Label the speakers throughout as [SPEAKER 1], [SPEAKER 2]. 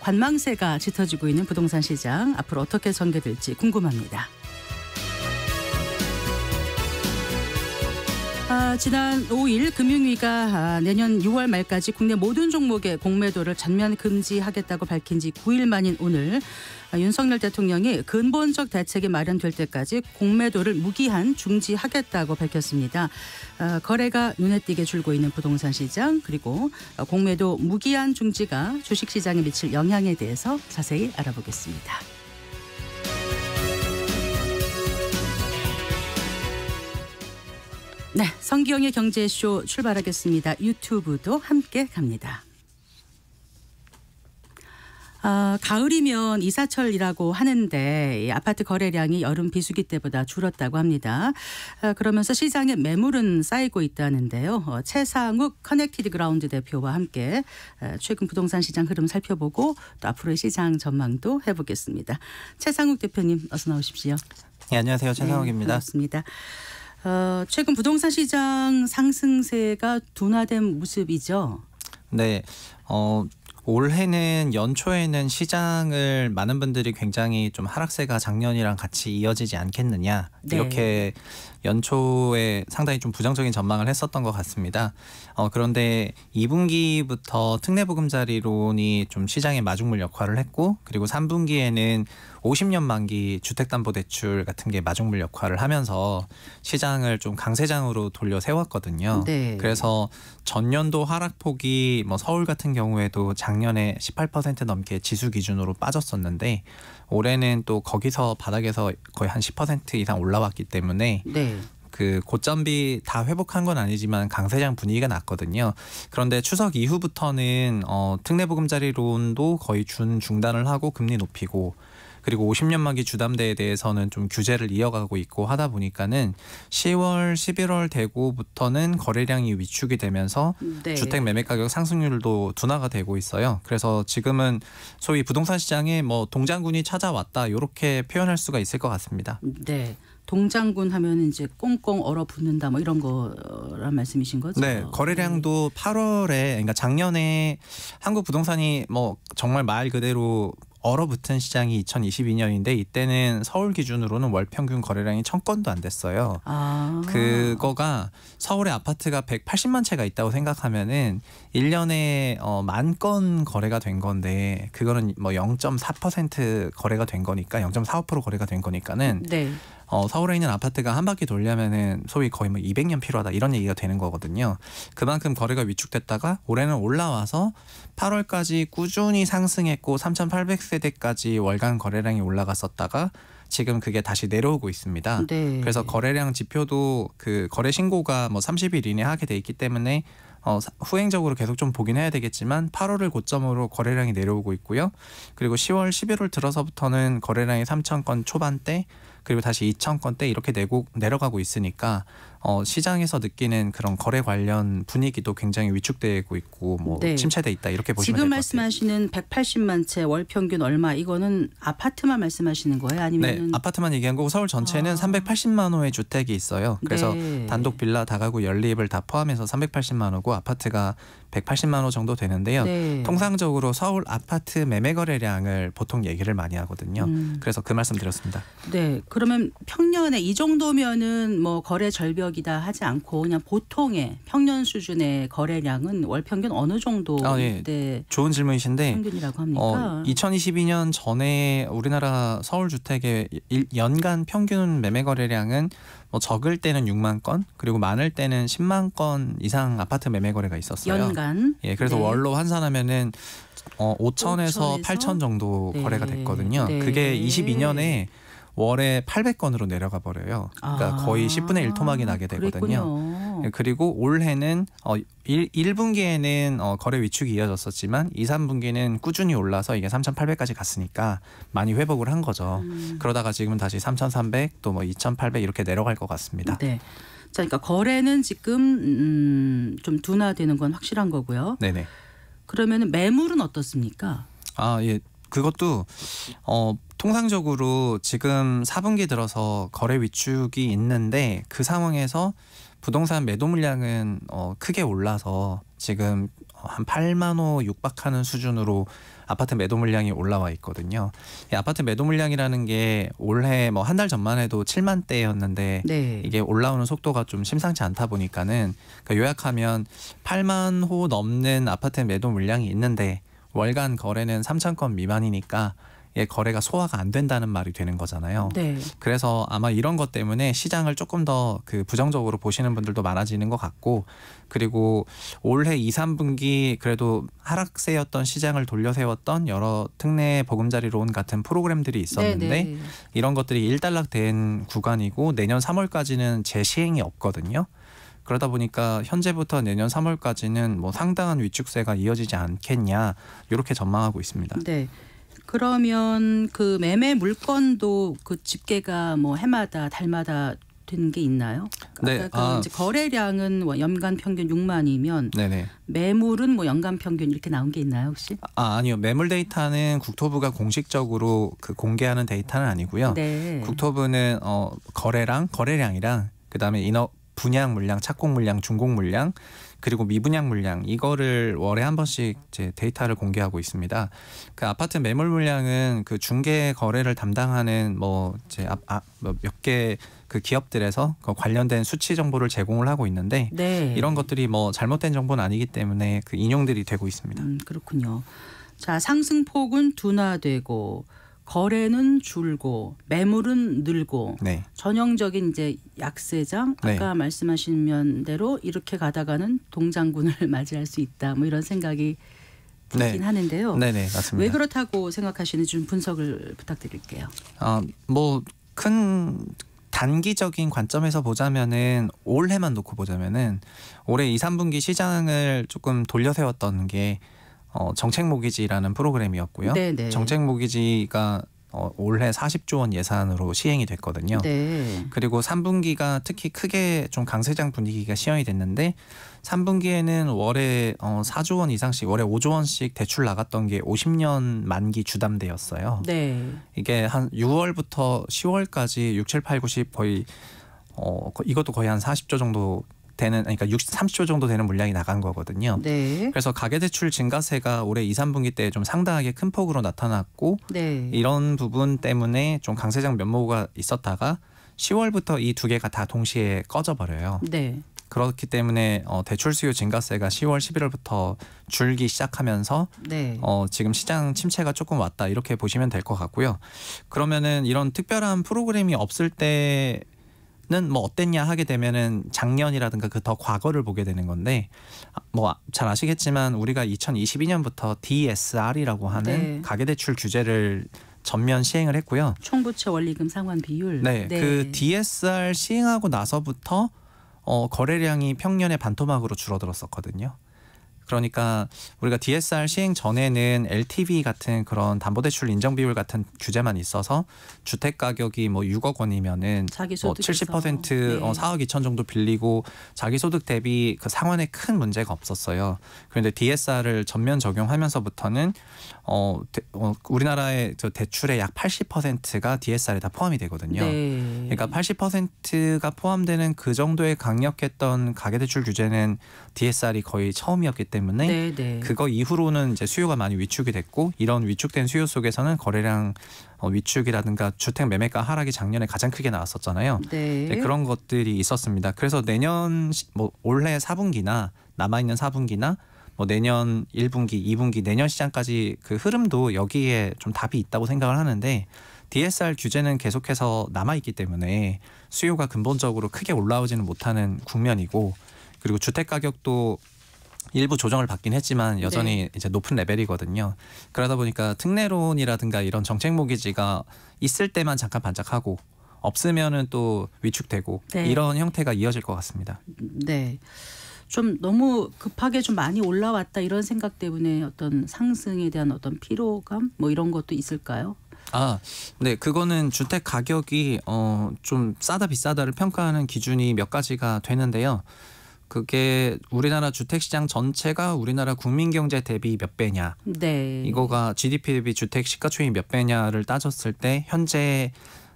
[SPEAKER 1] 관망세가 짙어지고 있는 부동산 시장, 앞으로 어떻게 전개될지 궁금합니다. 지난 5일 금융위가 내년 6월 말까지 국내 모든 종목의 공매도를 전면 금지하겠다고 밝힌 지 9일 만인 오늘 윤석열 대통령이 근본적 대책이 마련될 때까지 공매도를 무기한 중지하겠다고 밝혔습니다. 거래가 눈에 띄게 줄고 있는 부동산 시장, 그리고 공매도 무기한 중지가 주식시장에 미칠 영향에 대해서 자세히 알아보겠습니다. 네, 성기영의 경제쇼 출발하겠습니다. 유튜브도 함께 갑니다. 가을이면 이사철이라고 하는데 이 아파트 거래량이 여름 비수기 때보다 줄었다고 합니다. 그러면서 시장에 매물은 쌓이고 있다는데요. 최상욱 커넥티드 그라운드 대표와 함께 최근 부동산 시장 흐름 살펴보고 또 앞으로의 시장 전망도 해보겠습니다. 최상욱 대표님 어서 나오십시오.
[SPEAKER 2] 네, 안녕하세요. 최상욱입니다.
[SPEAKER 1] 네, 반갑습니다. 최근 부동산 시장 상승세가 둔화된 모습이죠.
[SPEAKER 2] 네, 올해는 연초에는 시장을 많은 분들이 굉장히 좀 하락세가 작년이랑 같이 이어지지 않겠느냐,
[SPEAKER 1] 네.
[SPEAKER 2] 이렇게 연초에 상당히 좀 부정적인 전망을 했었던 것 같습니다. 그런데 2분기부터 특례보금자리론이 좀 시장의 마중물 역할을 했고, 그리고 3분기에는 50년 만기 주택담보대출 같은 게 마중물 역할을 하면서 시장을 좀 강세장으로 돌려 세웠거든요.
[SPEAKER 1] 네.
[SPEAKER 2] 그래서 전년도 하락폭이 서울 같은 경우에도 작년에 18% 넘게 지수 기준으로 빠졌었는데, 올해는 또 거기서 바닥에서 거의 한 10% 이상 올라왔기 때문에
[SPEAKER 1] 네.
[SPEAKER 2] 그 고점비 다 회복한 건 아니지만 강세장 분위기가 났거든요. 그런데 추석 이후부터는 특례보금자리론도 거의 중단을 하고 금리 높이고, 그리고 50년 만기 주담대에 대해서는 좀 규제를 이어가고 있고 하다 보니까는 10월, 11월 되고부터는 거래량이 위축이 되면서
[SPEAKER 1] 네.
[SPEAKER 2] 주택 매매 가격 상승률도 둔화가 되고 있어요. 그래서 지금은 소위 부동산 시장에 동장군이 찾아왔다, 이렇게 표현할 수가 있을 것 같습니다.
[SPEAKER 1] 네. 동장군 하면 이제 꽁꽁 얼어붙는다 이런 거란 말씀이신 거죠?
[SPEAKER 2] 네, 거래량도 8월에, 그러니까 작년에 한국 부동산이 정말 말 그대로 얼어붙은 시장이 2022년인데 이때는 서울 기준으로는 월 평균 거래량이 1000건도 안 됐어요. 그거가 서울에 아파트가 180만 채가 있다고 생각하면은 1년에 10,000건 거래가 된 건데, 그거는 0.4% 거래가 된 거니까, 0.45% 거래가 된 거니까는
[SPEAKER 1] 네.
[SPEAKER 2] 서울에 있는 아파트가 한 바퀴 돌려면은 소위 거의 200년 필요하다, 이런 얘기가 되는 거거든요. 그만큼 거래가 위축됐다가 올해는 올라와서 8월까지 꾸준히 상승했고 3,800세대까지 월간 거래량이 올라갔었다가 지금 그게 다시 내려오고 있습니다.
[SPEAKER 1] 네.
[SPEAKER 2] 그래서 거래량 지표도 그 거래 신고가 30일 이내에 하게 돼 있기 때문에 후행적으로 계속 좀 보긴 해야 되겠지만 8월을 고점으로 거래량이 내려오고 있고요. 그리고 10월, 11월 들어서부터는 거래량이 3,000건 초반대, 그리고 다시 2,000건대 이렇게 내려가고 있으니까 시장에서 느끼는 그런 거래 관련 분위기도 굉장히 위축되고 있고
[SPEAKER 1] 네.
[SPEAKER 2] 침체돼 있다, 이렇게 보시면
[SPEAKER 1] 지금
[SPEAKER 2] 될 것 같아요.
[SPEAKER 1] 말씀하시는 180만 채 월 평균 얼마, 이거는 아파트만 말씀하시는 거예요? 아니면
[SPEAKER 2] 네, 아파트만 얘기한 거고, 서울 전체는 380만 호의 주택이 있어요. 그래서
[SPEAKER 1] 네.
[SPEAKER 2] 단독 빌라, 다가구, 연립을 다 포함해서 380만 호고 아파트가 180만 호 정도 되는데요.
[SPEAKER 1] 네.
[SPEAKER 2] 통상적으로 서울 아파트 매매 거래량을 보통 얘기를 많이 하거든요. 그래서 그 말씀 드렸습니다.
[SPEAKER 1] 네, 그러면 평년에 이 정도면은 거래 절벽이다 하지 않고 그냥 보통의 평년 수준의 거래량은 월 평균 어느 정도 네.
[SPEAKER 2] 좋은 질문이신데,
[SPEAKER 1] 평균이라고 합니까?
[SPEAKER 2] 2022년 전에 우리나라 서울 주택의 연간 평균 매매 거래량은 적을 때는 6만 건, 그리고 많을 때는 10만 건 이상 아파트 매매 거래가 있었어요.
[SPEAKER 1] 연간.
[SPEAKER 2] 예, 그래서
[SPEAKER 1] 네.
[SPEAKER 2] 월로 환산하면은 5천에서 8천 정도
[SPEAKER 1] 네.
[SPEAKER 2] 거래가 됐거든요.
[SPEAKER 1] 네.
[SPEAKER 2] 그게 22년에 월에 800건으로 내려가 버려요. 그러니까 거의 10분의 1 토막이 나게 되거든요.
[SPEAKER 1] 그랬군요.
[SPEAKER 2] 그리고 올해는 1분기에는 거래 위축이 이어졌었지만 2, 3분기는 꾸준히 올라서 이게 3,800까지 갔으니까 많이 회복을 한 거죠. 그러다가 지금은 다시 3,300, 또 2,800 이렇게 내려갈 것 같습니다.
[SPEAKER 1] 네. 자, 그러니까 거래는 지금 좀 둔화되는 건 확실한 거고요.
[SPEAKER 2] 네네.
[SPEAKER 1] 그러면 매물은 어떻습니까?
[SPEAKER 2] 예. 그것도 통상적으로 지금 4분기 들어서 거래 위축이 있는데, 그 상황에서 부동산 매도 물량은 크게 올라서 지금 한 8만 호 육박하는 수준으로 아파트 매도 물량이 올라와 있거든요. 이 아파트 매도 물량이라는 게 올해 뭐 한 달 전만 해도 7만 대였는데
[SPEAKER 1] 네.
[SPEAKER 2] 이게 올라오는 속도가 좀 심상치 않다 보니까는 그러니까 요약하면 8만 호 넘는 아파트 매도 물량이 있는데 월간 거래는 3천 건 미만이니까 거래가 소화가 안 된다는 말이 되는 거잖아요.
[SPEAKER 1] 네.
[SPEAKER 2] 그래서 아마 이런 것 때문에 시장을 조금 더 그 부정적으로 보시는 분들도 많아지는 것 같고, 그리고 올해 2, 3분기 그래도 하락세였던 시장을 돌려 세웠던 여러 특례 보금자리론 같은 프로그램들이 있었는데
[SPEAKER 1] 네, 네.
[SPEAKER 2] 이런 것들이 일단락된 구간이고 내년 3월까지는 재시행이 없거든요. 그러다 보니까 현재부터 내년 3월까지는 뭐 상당한 위축세가 이어지지 않겠냐 이렇게 전망하고 있습니다.
[SPEAKER 1] 네. 그러면 그 매매 물건도 그 집계가 뭐 해마다 달마다 된 게 있나요?
[SPEAKER 2] 네.
[SPEAKER 1] 아까 이제 거래량은 뭐 연간 평균 6만이면
[SPEAKER 2] 네네.
[SPEAKER 1] 매물은 뭐 연간 평균 이렇게 나온 게 있나요 혹시?
[SPEAKER 2] 아니요. 매물 데이터는 국토부가 공식적으로 그 공개하는 데이터는 아니고요.
[SPEAKER 1] 네.
[SPEAKER 2] 국토부는 거래량이랑 그다음에 인허 분양 물량, 착공 물량, 중공 물량 그리고 미분양 물량 이거를 월에 한 번씩 이제 데이터를 공개하고 있습니다. 그 아파트 매물 물량은 그 중개 거래를 담당하는 뭐 이제 몇 개 그 기업들에서 그 관련된 수치 정보를 제공을 하고 있는데
[SPEAKER 1] 네.
[SPEAKER 2] 이런 것들이 뭐 잘못된 정보는 아니기 때문에 그 인용들이 되고 있습니다.
[SPEAKER 1] 그렇군요. 자, 상승폭은 둔화되고 거래는 줄고 매물은 늘고
[SPEAKER 2] 네.
[SPEAKER 1] 전형적인 이제 약세장 아까 말씀하신 대로 이렇게 가다가는 동장군을 맞이할 수 있다. 뭐 이런 생각이 들긴 하는데요.
[SPEAKER 2] 네네 맞습니다.
[SPEAKER 1] 왜 그렇다고 생각하시는지 좀 분석을 부탁드릴게요.
[SPEAKER 2] 뭐 큰 단기적인 관점에서 보자면은 올해만 놓고 보자면은 올해 2, 3분기 시장을 조금 돌려 세웠던 게 정책 모기지라는 프로그램이었고요.
[SPEAKER 1] 네네.
[SPEAKER 2] 정책 모기지가 올해 40조 원 예산으로 시행이 됐거든요.
[SPEAKER 1] 네.
[SPEAKER 2] 그리고 3분기가 특히 크게 좀 강세장 분위기가 시연이 됐는데 3분기에는 월에 4조 원 이상씩 월에 5조 원씩 대출 나갔던 게 50년 만기 주담대였어요.
[SPEAKER 1] 네.
[SPEAKER 2] 이게 한 6월부터 10월까지 6, 7, 8, 9, 10 거의 이것도 거의 한 40조 정도 되는 그러니까 30조 정도 되는 물량이 나간 거거든요.
[SPEAKER 1] 네.
[SPEAKER 2] 그래서 가계대출 증가세가 올해 2, 3분기 때 좀 상당하게 큰 폭으로 나타났고
[SPEAKER 1] 네.
[SPEAKER 2] 이런 부분 때문에 좀 강세장 면모가 있었다가 10월부터 이 두 개가 다 동시에 꺼져버려요.
[SPEAKER 1] 네.
[SPEAKER 2] 그렇기 때문에 대출 수요 증가세가 10월, 11월부터 줄기 시작하면서
[SPEAKER 1] 네.
[SPEAKER 2] 지금 시장 침체가 조금 왔다 이렇게 보시면 될 것 같고요. 그러면은 이런 특별한 프로그램이 없을 때 는 뭐 어땠냐 하게 되면은 작년이라든가 그 더 과거를 보게 되는 건데 뭐 잘 아시겠지만 우리가 2022년부터 DSR이라고 하는
[SPEAKER 1] 네.
[SPEAKER 2] 가계대출 규제를 전면 시행을 했고요.
[SPEAKER 1] 총부채 원리금 상환 비율.
[SPEAKER 2] 네, 그 DSR 시행하고 나서부터 거래량이 평년에 반토막으로 줄어들었었거든요. 그러니까 우리가 DSR 시행 전에는 LTV 같은 그런 담보대출 인정 비율 같은 규제만 있어서 주택 가격이 뭐 6억 원이면은 뭐 70%
[SPEAKER 1] 네.
[SPEAKER 2] 4억 2천 정도 빌리고 자기 소득 대비 그 상환에 큰 문제가 없었어요. 그런데 DSR을 전면 적용하면서부터는 우리나라의 저 대출의 약 80%가 DSR에 다 포함이 되거든요.
[SPEAKER 1] 네.
[SPEAKER 2] 그러니까 80%가 포함되는 그 정도의 강력했던 가계대출 규제는 DSR이 거의 처음이었기 때문에
[SPEAKER 1] 네네.
[SPEAKER 2] 그거 이후로는 이제 수요가 많이 위축이 됐고 이런 위축된 수요 속에서는 거래량 위축이라든가 주택 매매가 하락이 작년에 가장 크게 나왔었잖아요.
[SPEAKER 1] 네.
[SPEAKER 2] 네, 그런 것들이 있었습니다. 그래서 내년 뭐 올해 4분기나 남아있는 4분기나 뭐 내년 1분기, 2분기, 내년 시장까지 그 흐름도 여기에 좀 답이 있다고 생각을 하는데 DSR 규제는 계속해서 남아있기 때문에 수요가 근본적으로 크게 올라오지는 못하는 국면이고 그리고 주택 가격도 일부 조정을 받긴 했지만 여전히 이제 높은 레벨이거든요. 그러다 보니까 특례론이라든가 이런 정책 모기지가 있을 때만 잠깐 반짝하고 없으면은 또 위축되고 이런 형태가 이어질 것 같습니다.
[SPEAKER 1] 네. 좀 너무 급하게 좀 많이 올라왔다 이런 생각 때문에 어떤 상승에 대한 어떤 피로감 뭐 이런 것도 있을까요?
[SPEAKER 2] 네, 그거는 주택 가격이 좀 싸다 비싸다를 평가하는 기준이 몇 가지가 되는데요. 그게 우리나라 주택시장 전체가 우리나라 국민경제 대비 몇 배냐.
[SPEAKER 1] 네.
[SPEAKER 2] 이거가 GDP 대비 주택 시가총액 몇 배냐를 따졌을 때 현재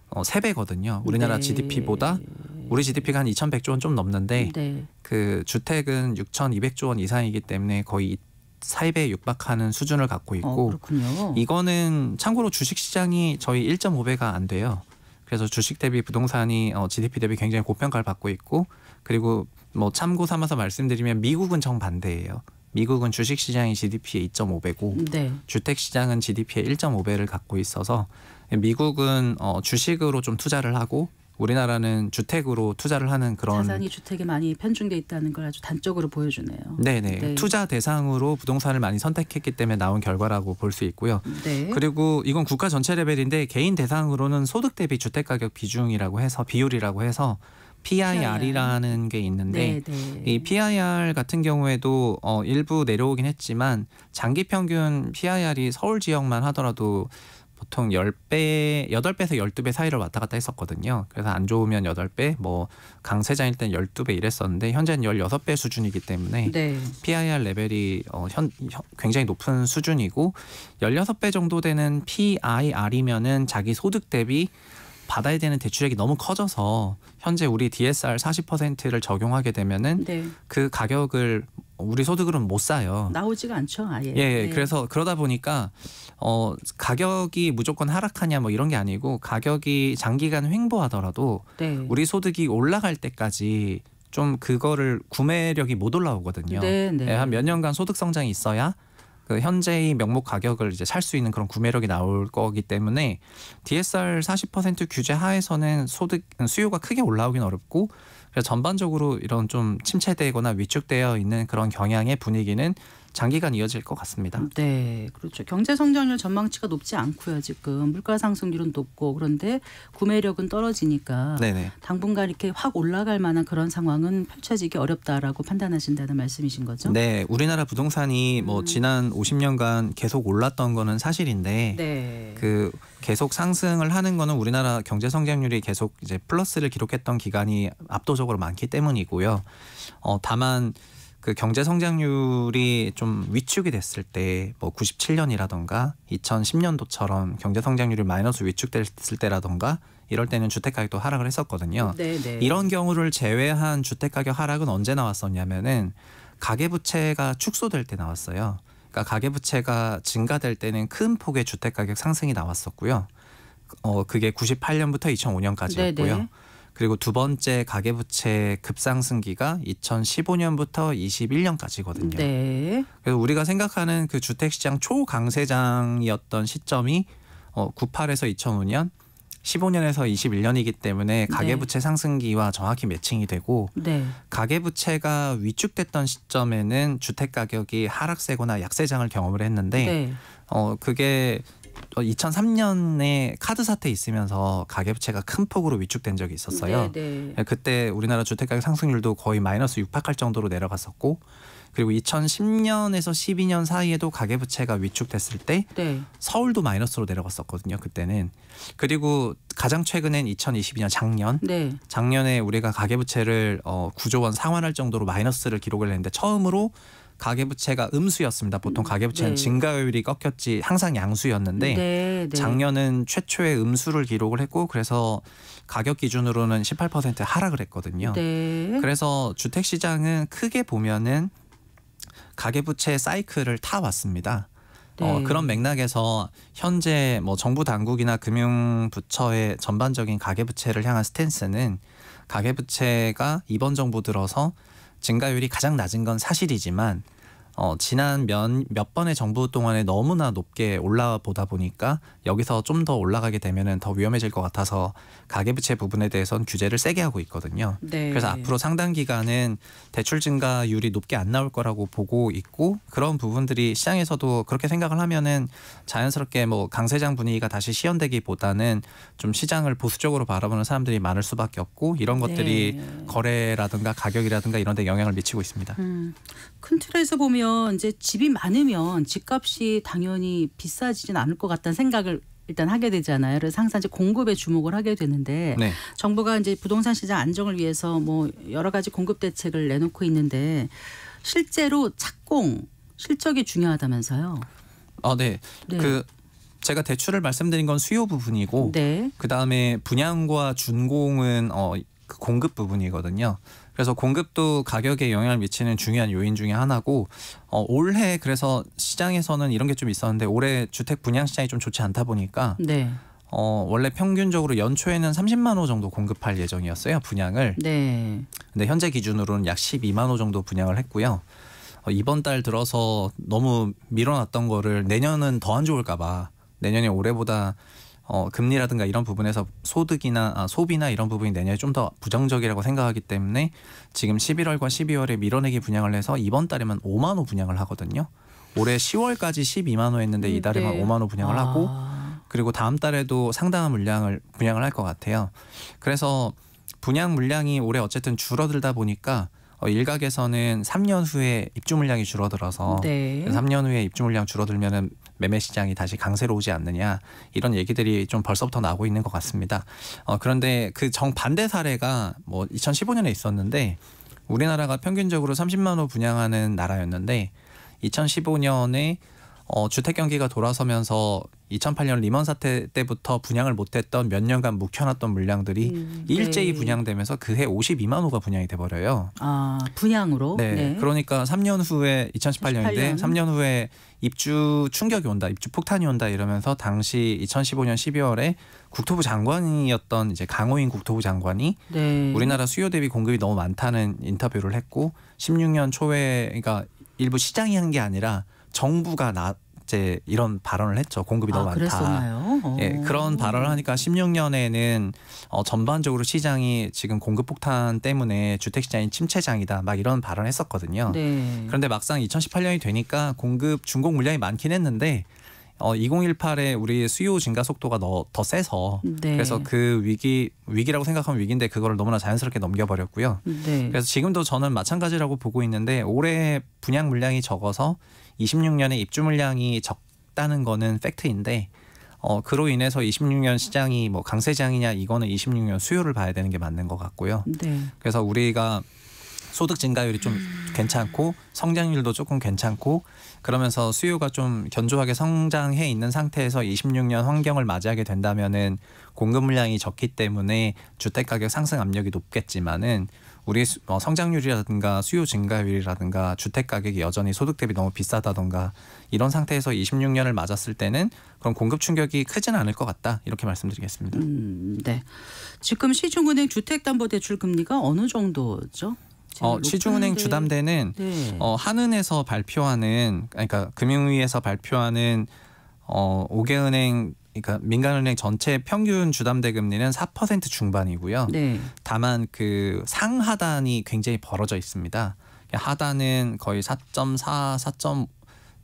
[SPEAKER 2] 3배거든요. 우리나라 GDP보다 우리 GDP가 한 2,100조 원 좀 넘는데 그 주택은 6,200조 원 이상이기 때문에 거의 4배 육박하는 수준을 갖고 있고
[SPEAKER 1] 그렇군요.
[SPEAKER 2] 이거는 참고로 주식시장이 저희 1.5배가 안 돼요. 그래서 주식 대비 부동산이 GDP 대비 굉장히 고평가를 받고 있고 그리고 뭐 참고 삼아서 말씀드리면 미국은 정반대예요. 미국은 주식시장이 GDP의 2.5배고
[SPEAKER 1] 네.
[SPEAKER 2] 주택시장은 GDP의 1.5배를 갖고 있어서 미국은 주식으로 좀 투자를 하고 우리나라는 주택으로 투자를 하는 그런
[SPEAKER 1] 자산이 주택에 많이 편중돼 있다는 걸 아주 단적으로 보여주네요.
[SPEAKER 2] 네네.
[SPEAKER 1] 네.
[SPEAKER 2] 투자 대상으로 부동산을 많이 선택했기 때문에 나온 결과라고 볼 수 있고요.
[SPEAKER 1] 네.
[SPEAKER 2] 그리고 이건 국가 전체 레벨인데 개인 대상으로는 소득 대비 주택가격 비중이라고 해서 비율이라고 해서 PIR이라는 게 있는데 이 PIR 같은 경우에도 일부 내려오긴 했지만 장기 평균 PIR이 서울 지역만 하더라도 보통 10배, 8배에서 12배 사이를 왔다 갔다 했었거든요. 그래서 안 좋으면 8배, 뭐 강세장일 땐 12배 이랬었는데 현재는 16배 수준이기 때문에
[SPEAKER 1] 네.
[SPEAKER 2] PIR 레벨이 굉장히 높은 수준이고 16배 정도 되는 PIR이면은 자기 소득 대비 받아야 되는 대출액이 너무 커져서 현재 우리 DSR 40%를 적용하게 되면은
[SPEAKER 1] 네.
[SPEAKER 2] 그 가격을 우리 소득으로는 못 사요.
[SPEAKER 1] 나오지가 않죠, 아예.
[SPEAKER 2] 예,
[SPEAKER 1] 네.
[SPEAKER 2] 그래서 그러다 보니까 가격이 무조건 하락하냐 뭐 이런 게 아니고 가격이 장기간 횡보하더라도
[SPEAKER 1] 네.
[SPEAKER 2] 우리 소득이 올라갈 때까지 좀 그거를 구매력이 못 올라오거든요.
[SPEAKER 1] 네, 네.
[SPEAKER 2] 한 몇 년간 소득 성장이 있어야 그 현재의 명목 가격을 이제 살 수 있는 그런 구매력이 나올 거기 때문에 DSR 40% 규제 하에서는 수요가 크게 올라오긴 어렵고 그래서 전반적으로 이런 좀 침체되거나 위축되어 있는 그런 경향의 분위기는 장기간 이어질 것 같습니다.
[SPEAKER 1] 네, 그렇죠. 경제 성장률 전망치가 높지 않고요. 지금 물가 상승률은 높고 그런데 구매력은 떨어지니까
[SPEAKER 2] 네네.
[SPEAKER 1] 당분간 이렇게 확 올라갈 만한 그런 상황은 펼쳐지기 어렵다라고 판단하신다는 말씀이신 거죠?
[SPEAKER 2] 네, 우리나라 부동산이 뭐 지난 50년간 계속 올랐던 거는 사실인데
[SPEAKER 1] 네.
[SPEAKER 2] 그 계속 상승을 하는 거는 우리나라 경제 성장률이 계속 이제 플러스를 기록했던 기간이 압도적으로 많기 때문이고요. 다만 그 경제 성장률이 좀 위축이 됐을 때 뭐 97년이라던가 2010년도처럼 경제 성장률이 마이너스 위축됐을 때라던가 이럴 때는 주택 가격도 하락을 했었거든요.
[SPEAKER 1] 네네.
[SPEAKER 2] 이런 경우를 제외한 주택 가격 하락은 언제 나왔었냐면은 가계부채가 축소될 때 나왔어요. 그러니까 가계부채가 증가될 때는 큰 폭의 주택 가격 상승이 나왔었고요. 그게 98년부터 2005년까지였고요.
[SPEAKER 1] 네네.
[SPEAKER 2] 그리고 두 번째 가계부채 급상승기가 2015년부터 21년까지거든요.
[SPEAKER 1] 네.
[SPEAKER 2] 그래서 우리가 생각하는 그 주택시장 초강세장이었던 시점이 98에서 2005년, 15년에서 21년이기 때문에 가계부채 상승기와 정확히 매칭이 되고
[SPEAKER 1] 네.
[SPEAKER 2] 가계부채가 위축됐던 시점에는 주택가격이 하락세거나 약세장을 경험을 했는데
[SPEAKER 1] 네.
[SPEAKER 2] 그게 2003년에 카드 사태 있으면서 가계부채가 큰 폭으로 위축된 적이 있었어요.
[SPEAKER 1] 네.
[SPEAKER 2] 그때 우리나라 주택가격 상승률도 거의 마이너스 6박할 정도로 내려갔었고 그리고 2010년에서 12년 사이에도 가계부채가 위축됐을 때
[SPEAKER 1] 네.
[SPEAKER 2] 서울도 마이너스로 내려갔었거든요. 그때는. 그리고 가장 최근엔 2022년
[SPEAKER 1] 네.
[SPEAKER 2] 작년에 우리가 가계부채를 9조 원 상환할 정도로 마이너스를 기록을 했는데 처음으로 가계부채가 음수였습니다. 보통 가계부채는
[SPEAKER 1] 네.
[SPEAKER 2] 증가율이 꺾였지 항상 양수였는데
[SPEAKER 1] 네.
[SPEAKER 2] 작년은 최초의 음수를 기록을 했고 그래서 가격 기준으로는 18% 하락을 했거든요.
[SPEAKER 1] 네.
[SPEAKER 2] 그래서 주택시장은 크게 보면은 가계부채 사이클을 타왔습니다.
[SPEAKER 1] 네.
[SPEAKER 2] 그런 맥락에서 현재 뭐 정부 당국이나 금융부처의 전반적인 가계부채를 향한 스탠스는 가계부채가 이번 정부 들어서 증가율이 가장 낮은 건 사실이지만 지난 몇 번의 정부 동안에 너무나 높게 올라보다 보니까 여기서 좀 더 올라가게 되면은 더 위험해질 것 같아서 가계부채 부분에 대해서는 규제를 세게 하고 있거든요.
[SPEAKER 1] 네.
[SPEAKER 2] 그래서 앞으로 상당 기간은 대출 증가율이 높게 안 나올 거라고 보고 있고 그런 부분들이 시장에서도 그렇게 생각을 하면은 자연스럽게 뭐 강세장 분위기가 다시 시현되기보다는 좀 시장을 보수적으로 바라보는 사람들이 많을 수밖에 없고 이런 것들이
[SPEAKER 1] 네.
[SPEAKER 2] 거래라든가 가격이라든가 이런 데 영향을 미치고 있습니다.
[SPEAKER 1] 큰 틀에서 보면 이제 집이 많으면 집값이 당연히 비싸지진 않을 것 같다는 생각을 일단 하게 되잖아요. 그래서 항상 이제 공급에 주목을 하게 되는데
[SPEAKER 2] 네.
[SPEAKER 1] 정부가 이제 부동산 시장 안정을 위해서 뭐 여러 가지 공급 대책을 내놓고 있는데 실제로 착공 실적이 중요하다면서요.
[SPEAKER 2] 네.
[SPEAKER 1] 네.
[SPEAKER 2] 제가 대출을 말씀드린 건 수요 부분이고
[SPEAKER 1] 네.
[SPEAKER 2] 그다음에 분양과 준공은 그 공급 부분이거든요. 그래서 공급도 가격에 영향을 미치는 중요한 요인 중에 하나고 올해 그래서 시장에서는 이런 게 좀 있었는데 올해 주택 분양 시장이 좀 좋지 않다 보니까
[SPEAKER 1] 네.
[SPEAKER 2] 원래 평균적으로 연초에는 30만 호 정도 공급할 예정이었어요. 분양을.
[SPEAKER 1] 네.
[SPEAKER 2] 근데 현재 기준으로는 약 12만 호 정도 분양을 했고요. 이번 달 들어서 너무 밀어놨던 거를 내년은 더 안 좋을까 봐 내년에 올해보다 금리라든가 이런 부분에서 소득이나 소비나 이런 부분이 내년에 좀 더 부정적이라고 생각하기 때문에 지금 11월과 12월에 밀어내기 분양을 해서 이번 달에만 5만 호 분양을 하거든요. 올해 10월까지 12만 호 했는데 이달에만
[SPEAKER 1] 네.
[SPEAKER 2] 5만 호 분양을 하고 그리고 다음 달에도 상당한 물량을 분양을 할 것 같아요. 그래서 분양 물량이 올해 어쨌든 줄어들다 보니까 일각에서는 3년 후에 입주 물량이 줄어들어서
[SPEAKER 1] 네.
[SPEAKER 2] 3년 후에 입주 물량 줄어들면은 매매 시장이 다시 강세로 오지 않느냐 이런 얘기들이 좀 벌써부터 나오고 있는 것 같습니다. 그런데 그 정반대 사례가 뭐 2015년에 있었는데 우리나라가 평균적으로 30만 호 분양하는 나라였는데 2015년에 주택 경기가 돌아서면서 2008년 리먼 사태 때부터 분양을 못했던 몇 년간 묵혀놨던 물량들이 일제히
[SPEAKER 1] 네.
[SPEAKER 2] 분양되면서 그해 52만 호가 분양이 돼버려요.
[SPEAKER 1] 분양으로.
[SPEAKER 2] 네.
[SPEAKER 1] 네.
[SPEAKER 2] 그러니까 3년 후에 2018년인데 3년 후에 입주 충격이 온다, 입주 폭탄이 온다 이러면서 당시 2015년 12월에 국토부 장관이었던 이제 강호인 국토부 장관이
[SPEAKER 1] 네.
[SPEAKER 2] 우리나라 수요 대비 공급이 너무 많다는 인터뷰를 했고 16년 초에 그러니까 일부 시장이 한 게 아니라 정부가 이제 이런 발언을 했죠. 공급이 너무 많다.
[SPEAKER 1] 그랬었나요?
[SPEAKER 2] 예, 그런 발언을 하니까 16년에는 전반적으로 시장이 지금 공급 폭탄 때문에 주택 시장이 침체장이다. 막 이런 발언을 했었거든요.
[SPEAKER 1] 네.
[SPEAKER 2] 그런데 막상 2018년이 되니까 공급 준공 물량이 많긴 했는데 2018에 우리 수요 증가 속도가 더 세서
[SPEAKER 1] 네.
[SPEAKER 2] 그래서 그 위기라고 생각하면 위기인데 그거를 너무나 자연스럽게 넘겨버렸고요.
[SPEAKER 1] 네.
[SPEAKER 2] 그래서 지금도 저는 마찬가지라고 보고 있는데 올해 분양 물량이 적어서 26년에 입주 물량이 적다는 거는 팩트인데 그로 인해서 26년 시장이 뭐 강세장이냐 이거는 26년 수요를 봐야 되는 게 맞는 것 같고요.
[SPEAKER 1] 네.
[SPEAKER 2] 그래서 우리가 소득 증가율이 좀 괜찮고 성장률도 조금 괜찮고 그러면서 수요가 좀 견조하게 성장해 있는 상태에서 26년 환경을 맞이하게 된다면은 공급 물량이 적기 때문에 주택 가격 상승 압력이 높겠지만은 우리 성장률이라든가 수요 증가율이라든가 주택 가격이 여전히 소득 대비 너무 비싸다던가 이런 상태에서 26년을 맞았을 때는 그런 공급 충격이 크지는 않을 것 같다 이렇게 말씀드리겠습니다.
[SPEAKER 1] 네. 지금 시중은행 주택담보대출 금리가 어느 정도죠?
[SPEAKER 2] 시중은행 주담대는
[SPEAKER 1] 네.
[SPEAKER 2] 한은에서 발표하는 그러니까 금융위에서 발표하는 5개 은행 그러니까 민간은행 전체 평균 주담대 금리는 4% 중반이고요.
[SPEAKER 1] 네.
[SPEAKER 2] 다만 그 상하단이 굉장히 벌어져 있습니다. 하단은 거의 4.4, 4.5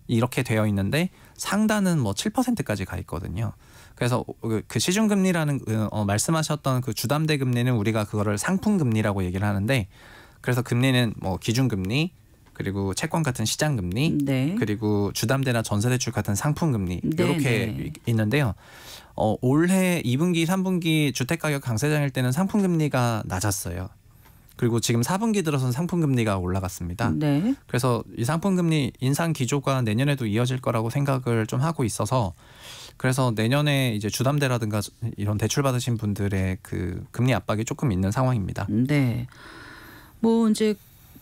[SPEAKER 2] 이렇게 되어 있는데 상단은 뭐 7%까지 가 있거든요. 그래서 그 시중금리라는 말씀하셨던 그 주담대 금리는 우리가 그거를 상품금리라고 얘기를 하는데 그래서 금리는 뭐 기준금리 그리고 채권 같은 시장금리
[SPEAKER 1] 네.
[SPEAKER 2] 그리고 주담대나 전세대출 같은 상품금리
[SPEAKER 1] 네,
[SPEAKER 2] 이렇게
[SPEAKER 1] 네.
[SPEAKER 2] 있는데요. 올해 2분기, 3분기 주택가격 강세장일 때는 상품금리가 낮았어요. 그리고 지금 4분기 들어서는 상품금리가 올라갔습니다.
[SPEAKER 1] 네.
[SPEAKER 2] 그래서 이 상품금리 인상 기조가 내년에도 이어질 거라고 생각을 좀 하고 있어서 그래서 내년에 이제 주담대라든가 이런 대출 받으신 분들의 그 금리 압박이 조금 있는 상황입니다.
[SPEAKER 1] 네. 뭐 이제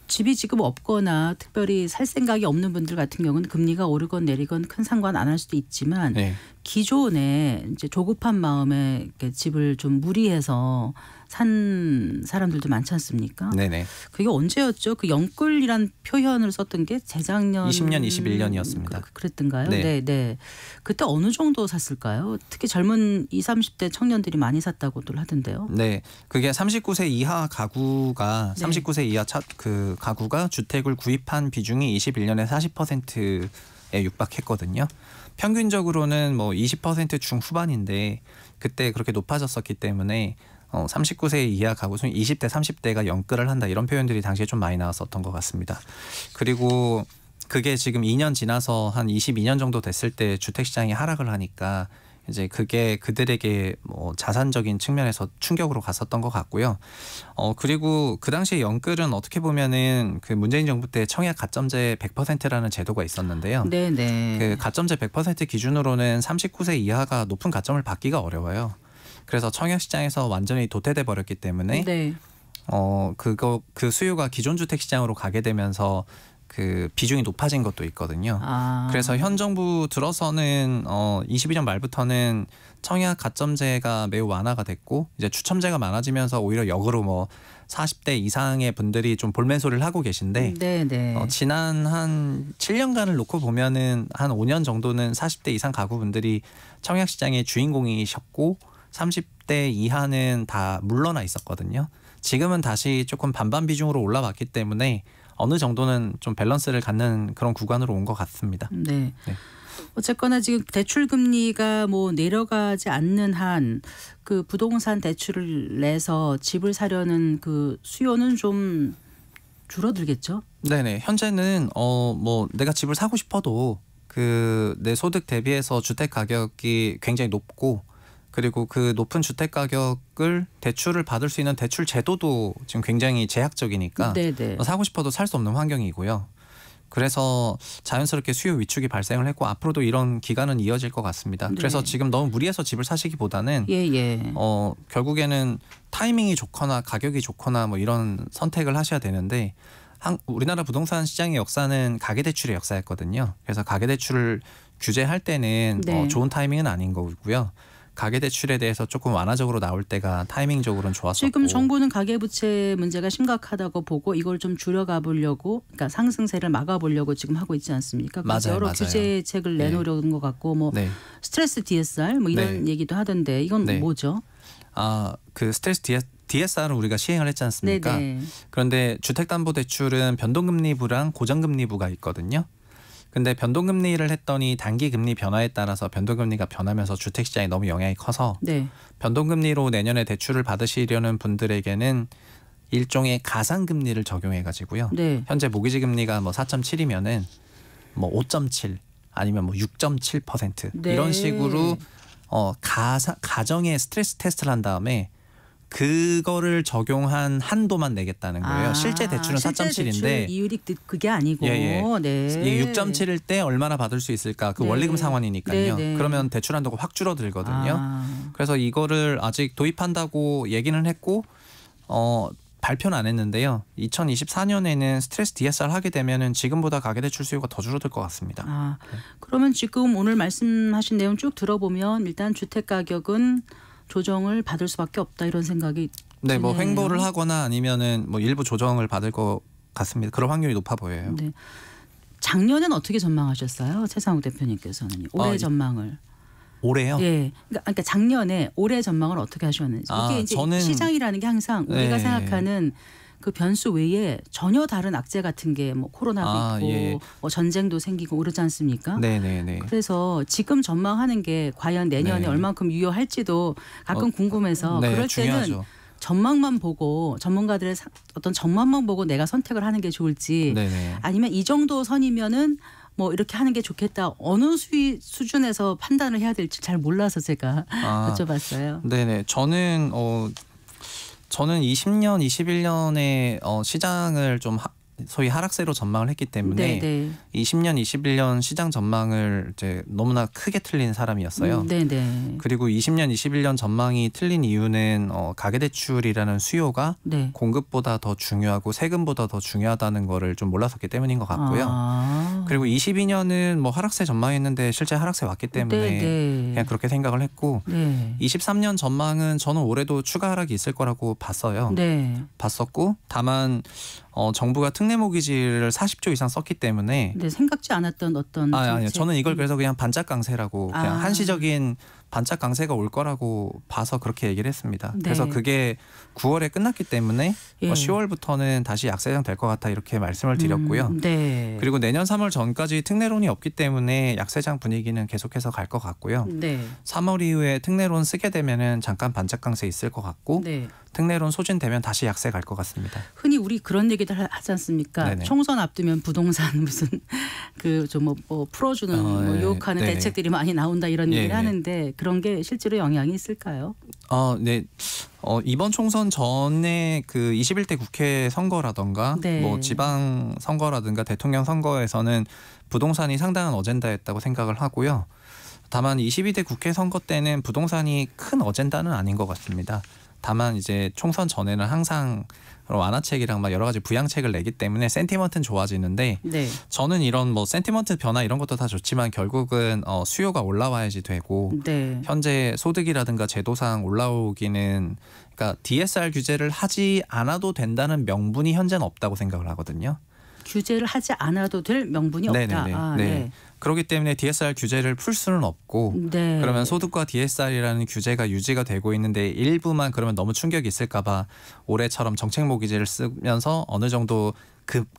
[SPEAKER 1] 집이 지금 없거나 특별히 살 생각이 없는 분들 같은 경우는 금리가 오르건 내리건 큰 상관 안 할 수도 있지만
[SPEAKER 2] 네.
[SPEAKER 1] 기존에 이제 조급한 마음에 이렇게 집을 좀 무리해서 산 사람들도 많지 않습니까?
[SPEAKER 2] 네네.
[SPEAKER 1] 그게 언제였죠? 그 영끌이란 표현을 썼던 게 재작년
[SPEAKER 2] 20년, 21년이었습니다.
[SPEAKER 1] 그랬던가요?
[SPEAKER 2] 네.
[SPEAKER 1] 네, 네. 그때 어느 정도 샀을까요? 특히 젊은 20, 30대 청년들이 많이 샀다고들 하던데요.
[SPEAKER 2] 네, 그게 39세 이하 가구가
[SPEAKER 1] 네.
[SPEAKER 2] 39세 이하 그 가구가 주택을 구입한 비중이 21년에 40%에 육박했거든요. 평균적으로는 뭐 20% 중후반인데 그때 그렇게 높아졌었기 때문에 39세 이하 가구 중 20대, 30대가 영끌을 한다 이런 표현들이 당시에 좀 많이 나왔었던 것 같습니다. 그리고 그게 지금 2년 지나서 한 22년 정도 됐을 때 주택시장이 하락을 하니까 이제 그게 그들에게 뭐 자산적인 측면에서 충격으로 갔었던 것 같고요. 그리고 그 당시에 영끌은 어떻게 보면은 그 문재인 정부 때 청약 가점제 100%라는 제도가 있었는데요.
[SPEAKER 1] 네네.
[SPEAKER 2] 그 가점제 100% 기준으로는 39세 이하가 높은 가점을 받기가 어려워요. 그래서 청약 시장에서 완전히 도태돼 버렸기 때문에
[SPEAKER 1] 네.
[SPEAKER 2] 그 수요가 기존 주택 시장으로 가게 되면서 그 비중이 높아진 것도 있거든요. 그래서 현 정부 들어서는 22년 말부터는 청약 가점제가 매우 완화가 됐고 이제 추첨제가 많아지면서 오히려 역으로 뭐 40대 이상의 분들이 좀 볼멘소리를 하고 계신데 지난 한 7년간을 놓고 보면은 한 5년 정도는 40대 이상 가구분들이 청약 시장의 주인공이셨고 30대 이하는 다 물러나 있었거든요. 지금은 다시 조금 반반 비중으로 올라왔기 때문에 어느 정도는 좀 밸런스를 갖는 그런 구간으로 온 것 같습니다.
[SPEAKER 1] 네. 어쨌거나 지금 대출 금리가 뭐 내려가지 않는 한 그 부동산 대출을 내서 집을 사려는 그 수요는 좀 줄어들겠죠?
[SPEAKER 2] 네네. 현재는 뭐 내가 집을 사고 싶어도 그 내 소득 대비해서 주택 가격이 굉장히 높고 그리고 그 높은 주택 가격을 대출을 받을 수 있는 대출 제도도 지금 굉장히 제약적이니까 사고 싶어도 살 수 없는 환경이고요. 그래서 자연스럽게 수요 위축이 발생을 했고 앞으로도 이런 기간은 이어질 것 같습니다. 그래서 지금 너무 무리해서 집을 사시기보다는 결국에는 타이밍이 좋거나 가격이 좋거나 뭐 이런 선택을 하셔야 되는데 우리나라 부동산 시장의 역사는 가계대출의 역사였거든요. 그래서 가계대출을 규제할 때는 좋은 타이밍은 아닌 거고요. 가계대출에 대해서 조금 완화적으로 나올 때가 타이밍적으로는 좋았었고
[SPEAKER 1] 지금 정부는 가계부채 문제가 심각하다고 보고 이걸 좀 줄여가 보려고 그러니까 상승세를 막아보려고 지금 하고 있지 않습니까? 그래서 여러 규제책을 내놓으려는 것 같고 뭐 스트레스 DSR 뭐 이런 얘기도 하던데 이건 뭐죠?
[SPEAKER 2] 그 스트레스 DSR을 우리가 시행을 했지 않습니까? 그런데 주택담보대출은 변동금리부랑 고정금리부가 있거든요. 근데 변동금리를 했더니 단기금리 변화에 따라서 변동금리가 변하면서 주택시장에 너무 영향이 커서 변동금리로 내년에 대출을 받으시려는 분들에게는 일종의 가상금리를 적용해가지고요. 현재 모기지금리가 뭐 4.7이면은 뭐 5.7 아니면 뭐 6.7% 이런 식으로 가정의 스트레스 테스트를 한 다음에 그거를 적용한 한도만 내겠다는 거예요. 실제 대출은 4.7인데
[SPEAKER 1] 이율이 그게 아니고
[SPEAKER 2] 이게 6.7일 때 얼마나 받을 수 있을까? 그 원리금 상환이니까요. 그러면 대출 한도가 확 줄어들거든요. 그래서 이거를 아직 도입한다고 얘기는 했고 발표는 안 했는데요. 2024년에는 스트레스 DSR 하게 되면은 지금보다 가계대출 수요가 더 줄어들 것 같습니다.
[SPEAKER 1] 그러면 지금 오늘 말씀하신 내용 쭉 들어보면 일단 주택 가격은 조정을 받을 수밖에 없다 이런 생각이 드네요.
[SPEAKER 2] 뭐 횡보를 하거나 아니면은 뭐 일부 조정을 받을 것 같습니다. 그런 확률이 높아 보여요.
[SPEAKER 1] 작년엔 어떻게 전망하셨어요, 최상욱 대표님께서는 올해 전망을?
[SPEAKER 2] 올해요?
[SPEAKER 1] 그러니까 작년에 올해 전망을 어떻게 하셨는지. 이게 이제 시장이라는 게 항상 우리가 생각하는 그 변수 외에 전혀 다른 악재 같은 게 뭐 코로나도 있고 뭐 전쟁도 생기고 그러지 않습니까? 그래서 지금 전망하는 게 과연 내년에 얼만큼 유효할지도 가끔 궁금해서 그럴 때는 전망만 보고 전문가들의 어떤 전망만 보고 내가 선택을 하는 게 좋을지 아니면 이 정도 선이면은 뭐 이렇게 하는 게 좋겠다. 어느 수준에서 판단을 해야 될지 잘 몰라서 제가 여쭤봤어요.
[SPEAKER 2] 저는 20년, 21년에 시장을 좀 소위 하락세로 전망을 했기 때문에 20년, 21년 시장 전망을 이제 너무나 크게 틀린 사람이었어요. 그리고 20년, 21년 전망이 틀린 이유는 가계대출이라는 수요가 공급보다 더 중요하고 세금보다 더 중요하다는 거를 좀 몰랐었기 때문인 것 같고요. 그리고 22년은 뭐 하락세 전망했는데 실제 하락세 왔기 때문에 그냥 그렇게 생각을 했고 23년 전망은 저는 올해도 추가 하락이 있을 거라고 봤어요. 봤었고 다만 정부가 특례모기지를 40조 이상 썼기 때문에
[SPEAKER 1] 생각지 않았던 어떤
[SPEAKER 2] 아니요. 저는 이걸 그래서 그냥 반짝 강세라고 그냥 한시적인 반짝 강세가 올 거라고 봐서 그렇게 얘기를 했습니다. 그래서 그게 9월에 끝났기 때문에 10월부터는 다시 약세장 될 것 같아 이렇게 말씀을 드렸고요. 그리고 내년 3월 전까지 특례론이 없기 때문에 약세장 분위기는 계속해서 갈 것 같고요. 3월 이후에 특례론 쓰게 되면은 잠깐 반짝 강세 있을 것 같고 특례론 소진되면 다시 약세 갈 것 같습니다.
[SPEAKER 1] 흔히 우리 그런 얘기들 하지 않습니까? 총선 앞두면 부동산 무슨 그 좀 뭐 풀어주는 뭐 유혹하는 대책들이 많이 나온다 이런 얘기를 하는데 그런 게 실제로 영향이 있을까요?
[SPEAKER 2] 이번 총선 전에 그 21대 국회 선거라던가 뭐 지방 선거라든가 대통령 선거에서는 부동산이 상당한 어젠다였다고 생각을 하고요. 다만 22대 국회 선거 때는 부동산이 큰 어젠다는 아닌 것 같습니다. 다만 이제 총선 전에는 항상 완화책이랑 막 여러 가지 부양책을 내기 때문에 센티먼트는 좋아지는데
[SPEAKER 1] 네.
[SPEAKER 2] 저는 이런 뭐 센티먼트 변화 이런 것도 다 좋지만 결국은 수요가 올라와야지 되고
[SPEAKER 1] 네.
[SPEAKER 2] 현재 소득이라든가 제도상 올라오기는 그러니까 DSR 규제를 하지 않아도 된다는 명분이 현재는 없다고 생각을 하거든요.
[SPEAKER 1] 규제를 하지 않아도 될 명분이 없다.
[SPEAKER 2] 네네네.
[SPEAKER 1] 아,
[SPEAKER 2] 네.
[SPEAKER 1] 네.
[SPEAKER 2] 그렇기 때문에 DSR 규제를 풀 수는 없고
[SPEAKER 1] 네.
[SPEAKER 2] 그러면 소득과 DSR이라는 규제가 유지가 되고 있는데 일부만 그러면 너무 충격이 있을까 봐 올해처럼 정책모기지를 쓰면서 어느 정도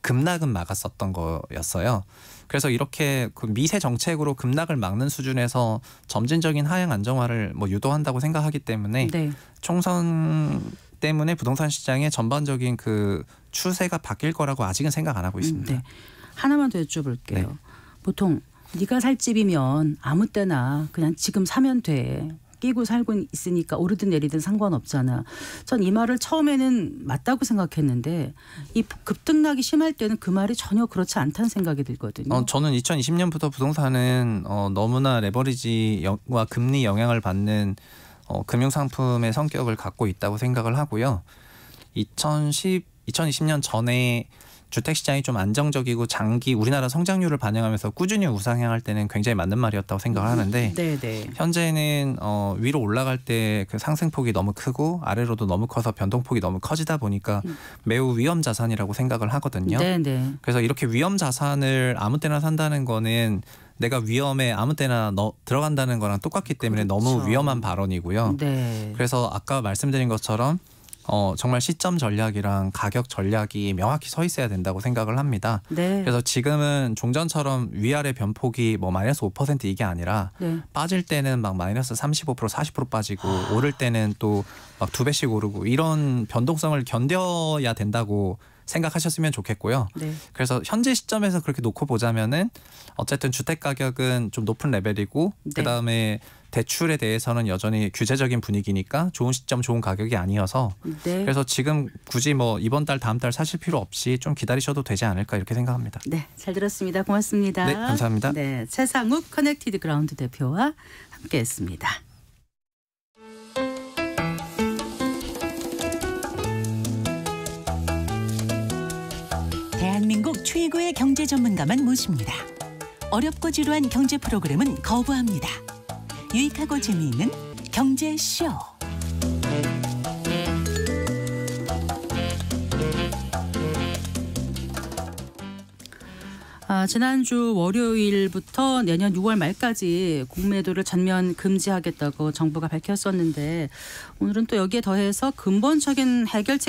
[SPEAKER 2] 급락은 막았었던 거였어요. 그래서 이렇게 그 미세 정책으로 급락을 막는 수준에서 점진적인 하향 안정화를 뭐 유도한다고 생각하기 때문에
[SPEAKER 1] 네.
[SPEAKER 2] 총선 때문에 부동산 시장의 전반적인 그 추세가 바뀔 거라고 아직은 생각 안 하고 있습니다.
[SPEAKER 1] 네. 하나만 더 여쭤볼게요.
[SPEAKER 2] 네.
[SPEAKER 1] 보통 네가 살 집이면 아무 때나 그냥 지금 사면 돼. 끼고 살고 있으니까 오르든 내리든 상관없잖아. 전 이 말을 처음에는 맞다고 생각했는데 이 급등락이 심할 때는 그 말이 전혀 그렇지 않다는 생각이 들거든요.
[SPEAKER 2] 저는 2020년부터 부동산은 너무나 레버리지와 금리 영향을 받는 금융상품의 성격을 갖고 있다고 생각을 하고요. 2020년 전에 주택시장이 좀 안정적이고 장기 우리나라 성장률을 반영하면서 꾸준히 우상향할 때는 굉장히 맞는 말이었다고 생각을 하는데
[SPEAKER 1] 네네.
[SPEAKER 2] 현재는 위로 올라갈 때 그 상승폭이 너무 크고 아래로도 너무 커서 변동폭이 너무 커지다 보니까 매우 위험 자산이라고 생각을 하거든요.
[SPEAKER 1] 네네.
[SPEAKER 2] 그래서 이렇게 위험 자산을 아무 때나 산다는 거는 내가 위험에 아무 때나 들어간다는 거랑 똑같기 때문에
[SPEAKER 1] 그렇죠.
[SPEAKER 2] 너무 위험한 발언이고요.
[SPEAKER 1] 네.
[SPEAKER 2] 그래서 아까 말씀드린 것처럼 정말 시점 전략이랑 가격 전략이 명확히 서 있어야 된다고 생각을 합니다.
[SPEAKER 1] 네.
[SPEAKER 2] 그래서 지금은 종전처럼 위아래 변폭이 뭐 마이너스 5% 이게 아니라
[SPEAKER 1] 네.
[SPEAKER 2] 빠질 때는 막 마이너스 35% 40% 빠지고 오를 때는 또 막 2배씩 오르고 이런 변동성을 견뎌야 된다고 생각하셨으면 좋겠고요.
[SPEAKER 1] 네.
[SPEAKER 2] 그래서 현재 시점에서 그렇게 놓고 보자면은 어쨌든 주택 가격은 좀 높은 레벨이고
[SPEAKER 1] 네.
[SPEAKER 2] 그다음에 대출에 대해서는 여전히 규제적인 분위기니까 좋은 시점 좋은 가격이 아니어서
[SPEAKER 1] 네.
[SPEAKER 2] 그래서 지금 굳이 뭐 이번 달 다음 달 사실 필요 없이 좀 기다리셔도 되지 않을까 이렇게 생각합니다.
[SPEAKER 1] 네, 잘 들었습니다. 고맙습니다.
[SPEAKER 2] 네, 감사합니다.
[SPEAKER 1] 네, 최상욱 커넥티드 그라운드 대표와 함께했습니다.
[SPEAKER 3] 대한민국 최고의 경제 전문가만 모십니다. 어렵고 지루한 경제 프로그램은 거부합니다. 유익하고 재미있는 경제쇼.
[SPEAKER 1] 지난주 월요일부터 내년 6월 말까지 공매도를 전면 금지하겠다고 정부가 밝혔었는데 오늘은 또 여기에 더해서 근본적인 해결책